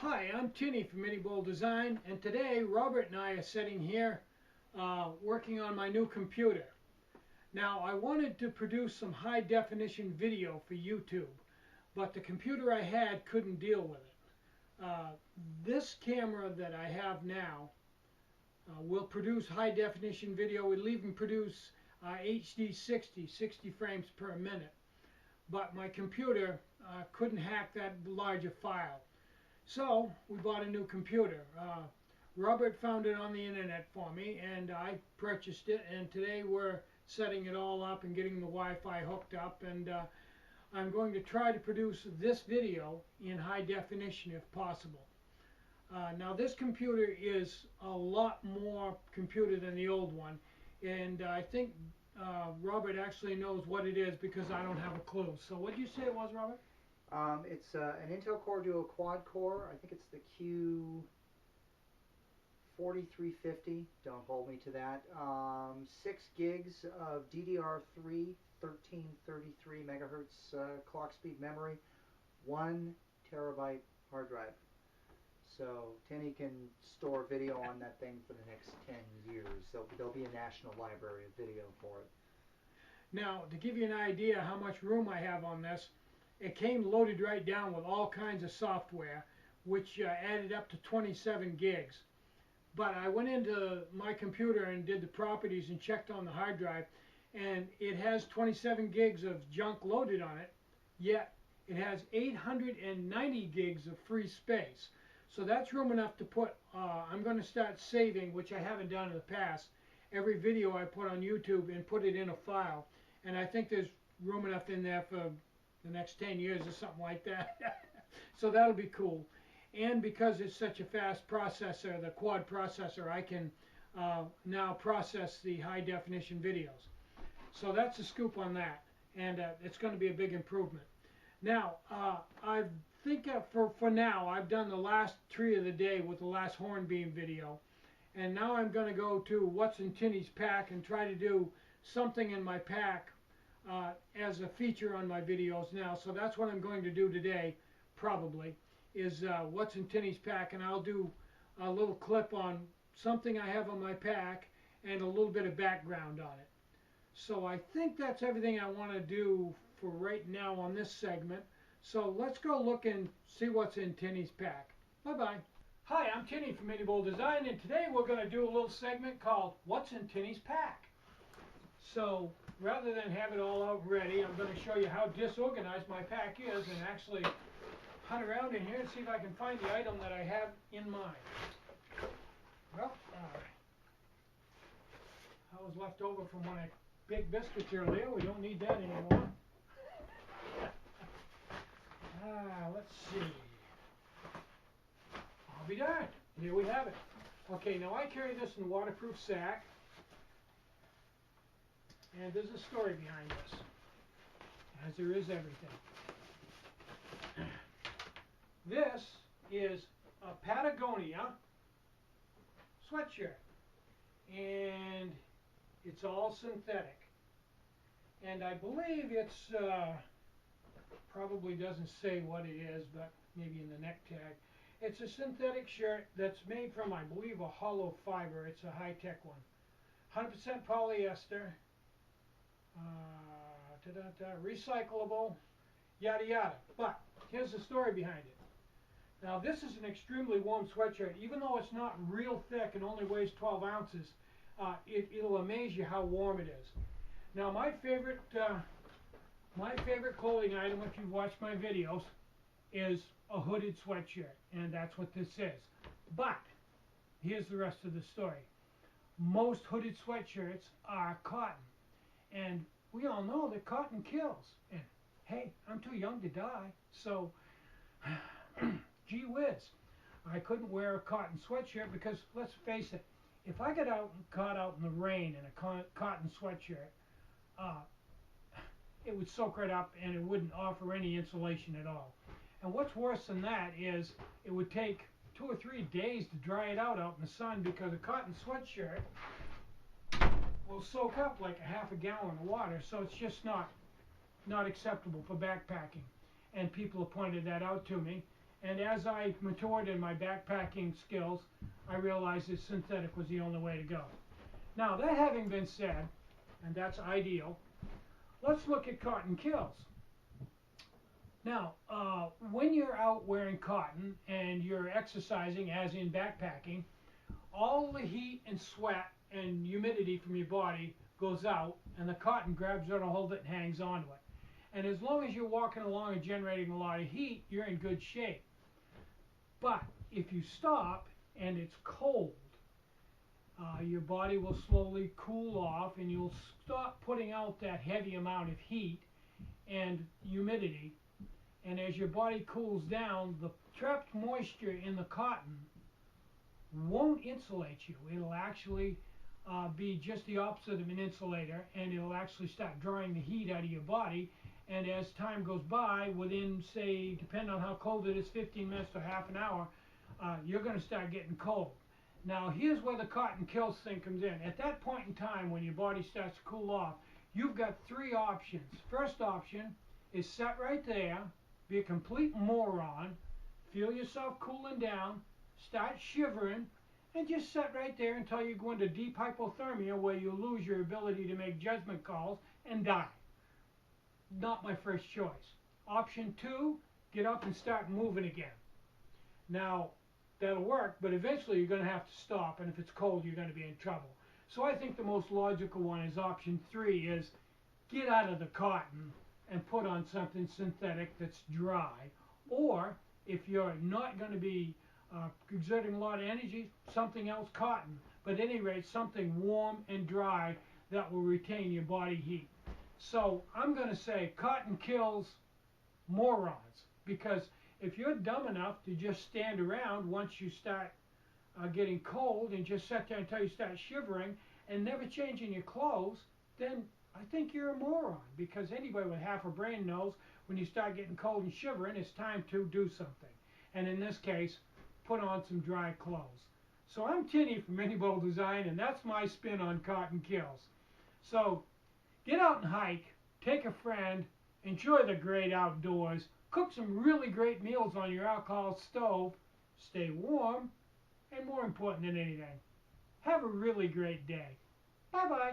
Hi, I'm Tinny from Mini Bowl Design, and today Robert and I are sitting here working on my new computer. Now, I wanted to produce some high definition video for YouTube, but the computer I had couldn't deal with it. This camera that I have now will produce high definition video. It'll even produce HD 60 frames per minute, but my computer couldn't hack that large a file. So we bought a new computer. Robert found it on the internet for me, and I purchased it, and today we're setting it all up and getting the Wi-Fi hooked up, and I'm going to try to produce this video in high definition if possible. Now this computer is a lot more computer than the old one, and I think Robert actually knows what it is because I don't have a clue. So what did you say it was, Robert? It's an Intel Core Duo Quad Core. I think it's the Q4350. Don't hold me to that. 6 gigs of DDR3 1333 megahertz clock speed memory. 1 terabyte hard drive. So Tinny can store video on that thing for the next 10 years. There'll be a national library of video for it. Now, to give you an idea how much room I have on this, it came loaded right down with all kinds of software, which added up to 27 gigs. But I went into my computer and did the properties and checked on the hard drive, and it has 27 gigs of junk loaded on it, yet it has 890 gigs of free space. So that's room enough to put, I'm going to start saving, which I haven't done in the past, every video I put on YouTube and put it in a file. And I think there's room enough in there for the next 10 years or something like that. So that'll be cool. And because it's such a fast processor, the quad processor, I can now process the high definition videos. So that's a scoop on that, and it's going to be a big improvement. Now, I think for now I've done the last tree of the day with the last hornbeam video, and now I'm going to go to what's in Tinny's pack and try to do something in my pack as a feature on my videos now. So that's what I'm going to do today, probably, is what's in Tinny's pack, and I'll do a little clip on something I have on my pack and a little bit of background on it. So I think that's everything I want to do for right now on this segment. So let's go look and see what's in Tinny's pack. Bye-bye. Hi, I'm Tinny from Mini Bowl Design, and today we're going to do a little segment called What's in Tinny's Pack. So rather than have it all out ready, I'm going to show you how disorganized my pack is and actually hunt around in here and see if I can find the item that I have in mind. Well, I was left over from when I baked biscuits earlier. We don't need that anymore. Let's see. I'll be darned. Here we have it. Okay, now I carry this in a waterproof sack. And there's a story behind this, as there is everything. This is a Patagonia sweatshirt, and it's all synthetic. And I believe it's, probably doesn't say what it is, but maybe in the neck tag. It's a synthetic shirt that's made from, I believe, a hollow fiber. It's a high-tech one. 100% polyester. Recyclable, yada yada. But here's the story behind it. Now this is an extremely warm sweatshirt. Even though it's not real thick and only weighs 12 ounces, it'll amaze you how warm it is. Now my favorite clothing item, if you've watched my videos, is a hooded sweatshirt, and that's what this is. But here's the rest of the story. Most hooded sweatshirts are cotton. And we all know that cotton kills. And hey, I'm too young to die. So, gee whiz, I couldn't wear a cotton sweatshirt because, let's face it, if I got caught out in the rain in a cotton sweatshirt, it would soak right up and it wouldn't offer any insulation at all. And what's worse than that is it would take 2 or 3 days to dry it out in the sun, because a cotton sweatshirt will soak up like a half a gallon of water, so it's just not acceptable for backpacking. And people have pointed that out to me, And as I matured in my backpacking skills, I realized that synthetic was the only way to go. Now, that having been said, and that's ideal, let's look at cotton kills. Now, when you're out wearing cotton and you're exercising, as in backpacking, all the heat and sweat and humidity from your body goes out, and the cotton grabs on a hold it and hangs onto it. And as long as you're walking along and generating a lot of heat, you're in good shape. But if you stop and it's cold, your body will slowly cool off, and you'll stop putting out that heavy amount of heat and humidity. And as your body cools down, the trapped moisture in the cotton won't insulate you. It'll actually be just the opposite of an insulator, and it'll actually start drawing the heat out of your body. And as time goes by, within, say, depending on how cold it is, 15 minutes to half an hour, you're going to start getting cold. Now, here's where the cotton kills thing comes in. At that point in time, when your body starts to cool off, you've got three options. First option is sit right there, be a complete moron, feel yourself cooling down, start shivering, and just sit right there until you go into deep hypothermia, where you lose your ability to make judgment calls and die. Not my first choice. Option two, get up and start moving again. Now, that'll work, but eventually you're going to have to stop, and if it's cold, you're going to be in trouble. So I think the most logical one is option three, is get out of the cotton and put on something synthetic that's dry. Or, if you're not going to be exerting a lot of energy, something else, cotton. But at any rate, something warm and dry that will retain your body heat. So I'm going to say cotton kills morons, because if you're dumb enough to just stand around once you start getting cold and just sit there until you start shivering and never changing your clothes, then I think you're a moron, because anybody with half a brain knows when you start getting cold and shivering, it's time to do something. And in this case, put on some dry clothes. So I'm Tinny from Mini Bowl Design, and that's my spin on cotton kills. So get out and hike, take a friend, enjoy the great outdoors, cook some really great meals on your alcohol stove, stay warm, and more important than anything, have a really great day. Bye-bye.